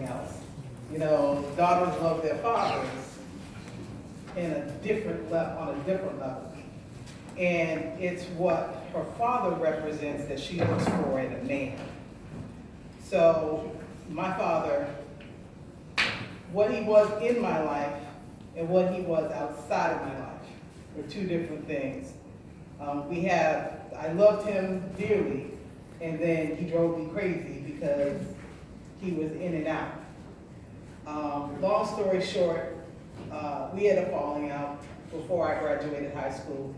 everything else. You know, daughters love their fathers in a different level, on a different level. And it's what her father represents that she looks for in a man. So my father, what he was in my life and what he was outside of my life were two different things. I loved him dearly, and then he drove me crazy because he was in and out. Long story short, we had a falling out before I graduated high school.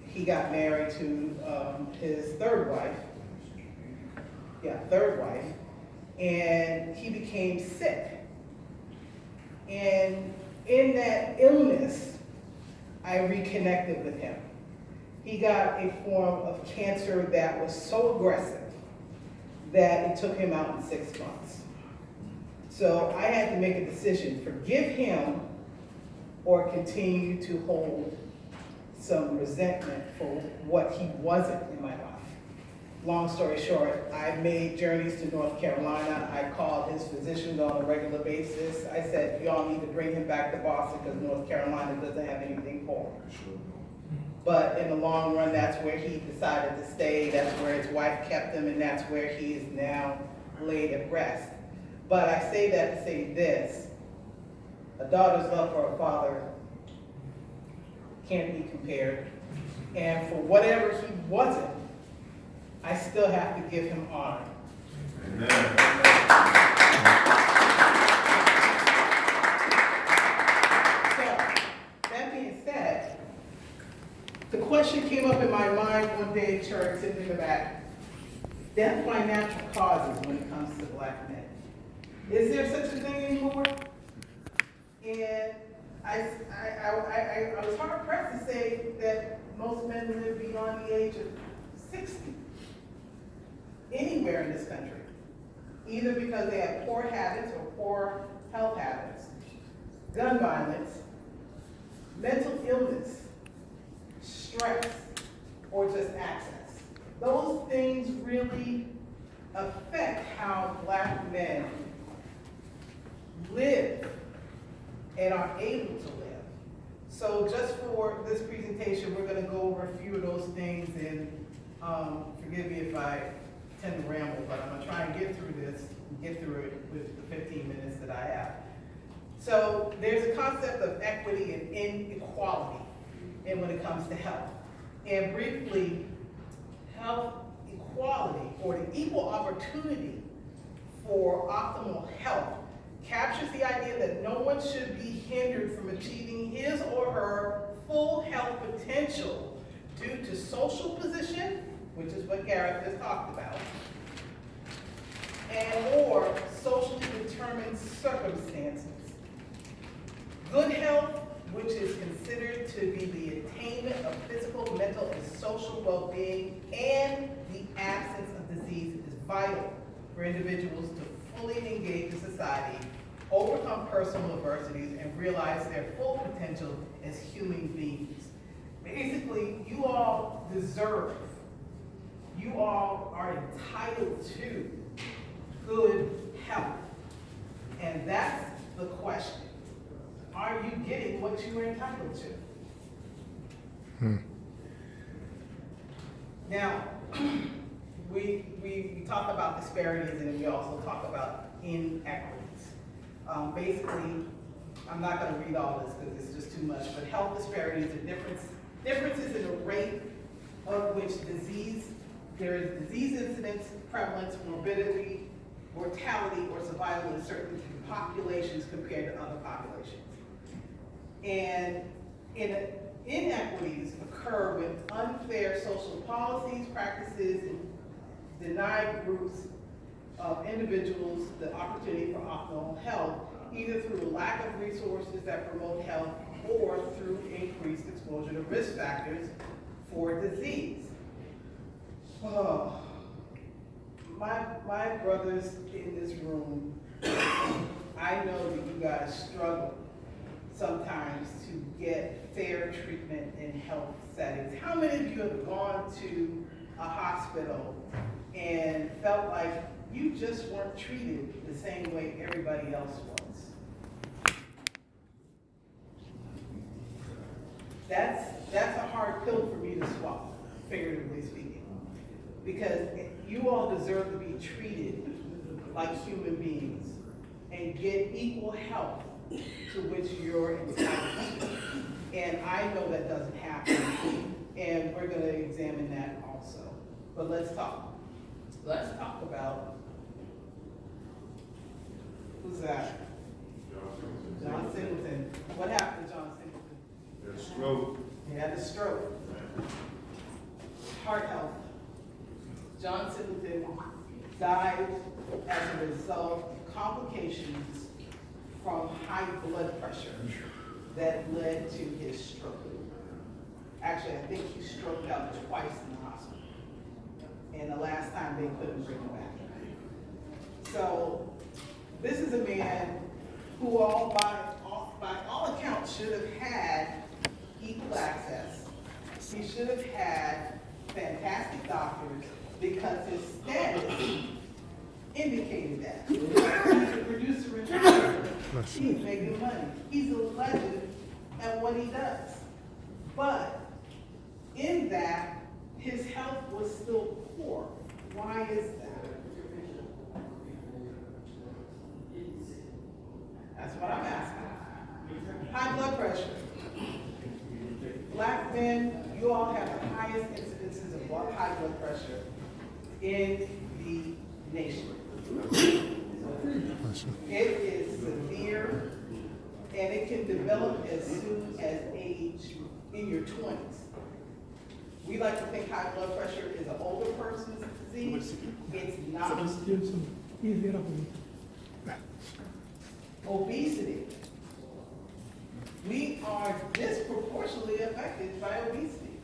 He got married to his third wife, and he became sick. And in that illness, I reconnected with him. He got a form of cancer that was so aggressive that it took him out in 6 months. So I had to make a decision, forgive him or continue to hold some resentment for what he wasn't in my life. Long story short, I made journeys to North Carolina. I called his physicians on a regular basis. I said, y'all need to bring him back to Boston because North Carolina doesn't have anything for him. But in the long run, that's where he decided to stay. That's where his wife kept him, and that's where he is now laid at rest. But I say that to say this: a daughter's love for a father can't be compared. And for whatever he wasn't, I still have to give him honor. Amen. So, that being said, the question came up in my mind one day at church, sitting in the back: death by natural causes when it comes to black men. Is there such a thing anymore? And I was hard pressed to say that most men live beyond the age of 60 anywhere in this country, either because they have poor habits or poor health habits, gun violence, mental illness, stress, or just access. Those things really affect how black men live and are able to live. So just for this presentation, we're going to go over a few of those things, and forgive me if I tend to ramble, but I'm going to try and get through this, get through it with the 15 minutes that I have. So there's a concept of equity and inequality and when it comes to health. And briefly, health equality, or the equal opportunity for optimal health, captures the idea that no one should be hindered from achieving his or her full health potential due to social position, which is what Garrett just talked about, and or socially determined circumstances. Good health, which is considered to be the attainment of physical, mental, and social well-being, and the absence of disease, is vital for individuals to fully engage in society, overcome personal adversities, and realize their full potential as human beings. Basically, you all deserve, you all are entitled to good health. And that's the question. Are you getting what you are entitled to? Now, we talk about disparities, and we also talk about inequities. Basically, I'm not going to read all this because it's just too much, but health disparities are differences in the rate of which there is disease incidence, prevalence, morbidity, mortality, or survival in certain populations compared to other populations. And inequities occur when unfair social policies, practices, and deny groups of individuals the opportunity for optimal health, either through a lack of resources that promote health or through increased exposure to risk factors for disease. Oh, my brothers in this room, I know that you guys struggle sometimes to get fair treatment in health settings. How many of you have gone to a hospital and felt like you just weren't treated the same way everybody else was. That's a hard pill for me to swallow, figuratively speaking, because you all deserve to be treated like human beings and get equal help to which you're entitled to. And I know that doesn't happen, and we're gonna examine that also. But let's talk. Let's talk about, who's that? John Singleton. What happened to John Singleton? He had a stroke. He had a stroke. Heart health. John Singleton died as a result of complications from high blood pressure that led to his stroke. Actually, I think he stroked out twice in the hospital. And the last time they couldn't bring him back. So this is a man who by all accounts should have had equal access. He should have had fantastic doctors because his status indicated that. He's a producer and actor. He's making money. He's a legend at what he does. But in that, his health was still poor. Why is that? That's what I'm asking. High blood pressure. Black men, you all have the highest incidences of high blood pressure in the nation. It is severe, and it can develop as soon as age in your 20s. We like to think high blood pressure is an older person's disease. It's not. Obesity. We are disproportionately affected by obesity.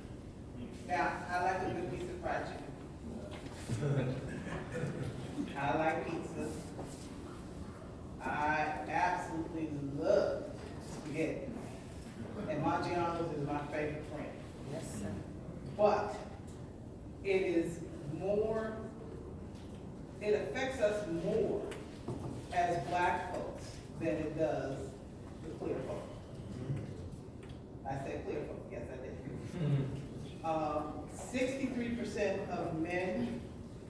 Now, I like a good piece of fried chicken. I like pizza. I absolutely love spaghetti. And Maggiano's is my favorite friend. Yes, sir. But it is more, it affects us more as Black folks than it does the clear folk. I said clear folk, yes I did. 63% of men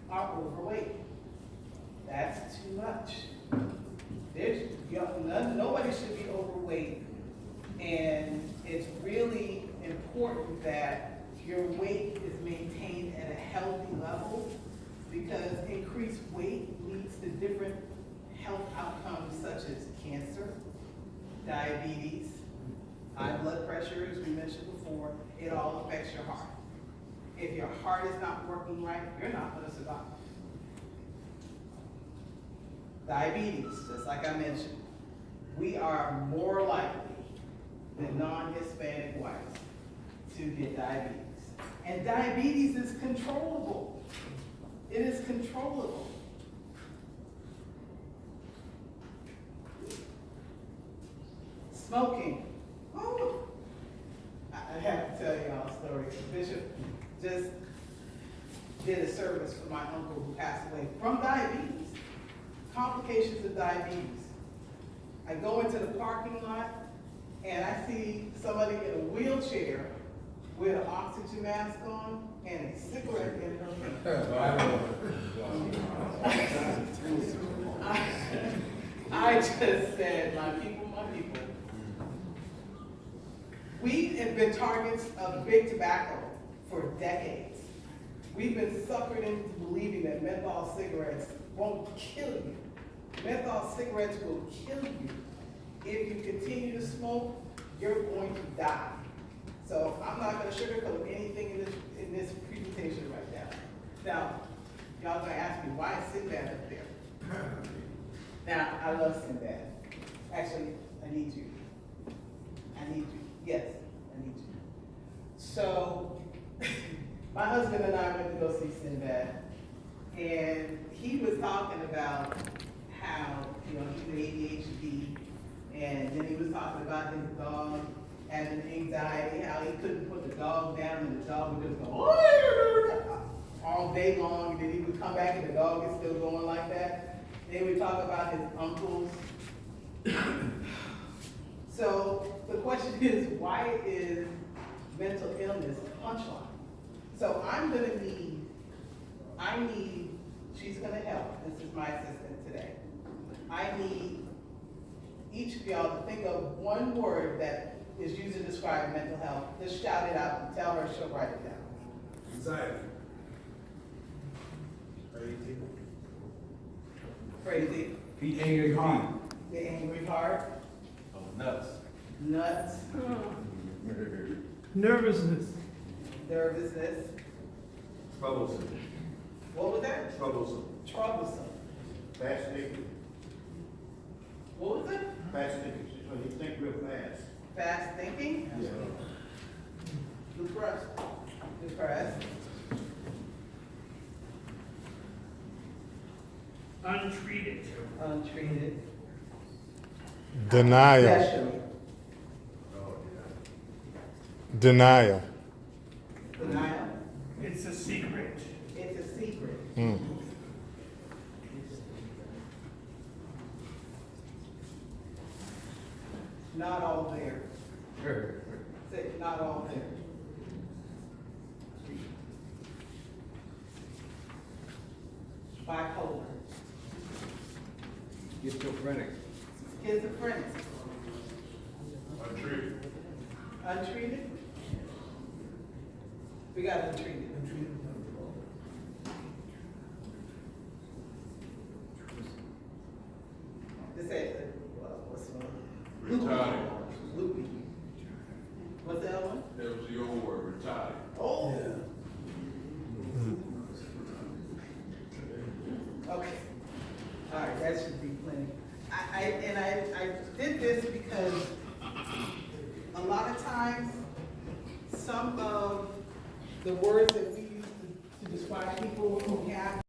are overweight. That's too much. Nobody should be overweight, and it's really important that your weight is maintained at a healthy level, because increased weight leads to different health outcomes such as cancer, diabetes, high blood pressure, as we mentioned before. It all affects your heart. If your heart is not working right, you're not going to survive. Diabetes, just like I mentioned, we are more likely than non-Hispanic whites to get diabetes. And diabetes is controllable. It is controllable. Smoking. Oh, I have to tell y'all a story. Bishop just did a service for my uncle who passed away from diabetes. Complications of diabetes. I go into the parking lot and I see somebody in a wheelchair with an oxygen mask on and a cigarette in her hand. I just said, my people, my people. We have been targets of big tobacco for decades. We've been suckered into believing that menthol cigarettes won't kill you. Menthol cigarettes will kill you. If you continue to smoke, you're going to die. So I'm not going to sugarcoat anything in this presentation right now. Now, y'all going to ask me, why is Sinbad up there? Now, I love Sinbad. Actually, I need you. I need you. Yes, I need you. So, my husband and I went to go see Sinbad, and he was talking about how, he was ADHD, and then he was talking about his dog having anxiety, how he couldn't put the dog down, and the dog would just go, all day long, and then he would come back and the dog is still going like that. Then we talk about his uncles. So the question is, why is mental illness a punchline? So she's gonna help, this is my assistant today. I need each of y'all to think of one word that is used to describe mental health. Just shout it out and tell her, she'll write it down. Anxiety. Crazy. The angry heart. The angry heart. Nuts. Nuts. Nervousness. Nervousness. Troublesome. What was that? Troublesome. Troublesome. Fast thinking. What was it? Fast thinking, so you think real fast. Fast thinking. Yeah. Depressed. Depressed. Untreated. Untreated. Denial. Possession. Denial. Denial. It's a secret. It's a secret. Mm. Not all there. Say, not all there. Bipolar. Schizophrenic. Schizophrenic. Untreated. Untreated? We got untreated. Just say it. What's the one? Retarded. Loopy. What's the other one? That was the old word, retarded. Oh. Okay. All right, that should be plenty. I did this because a lot of times, some of the words that we use to describe people who have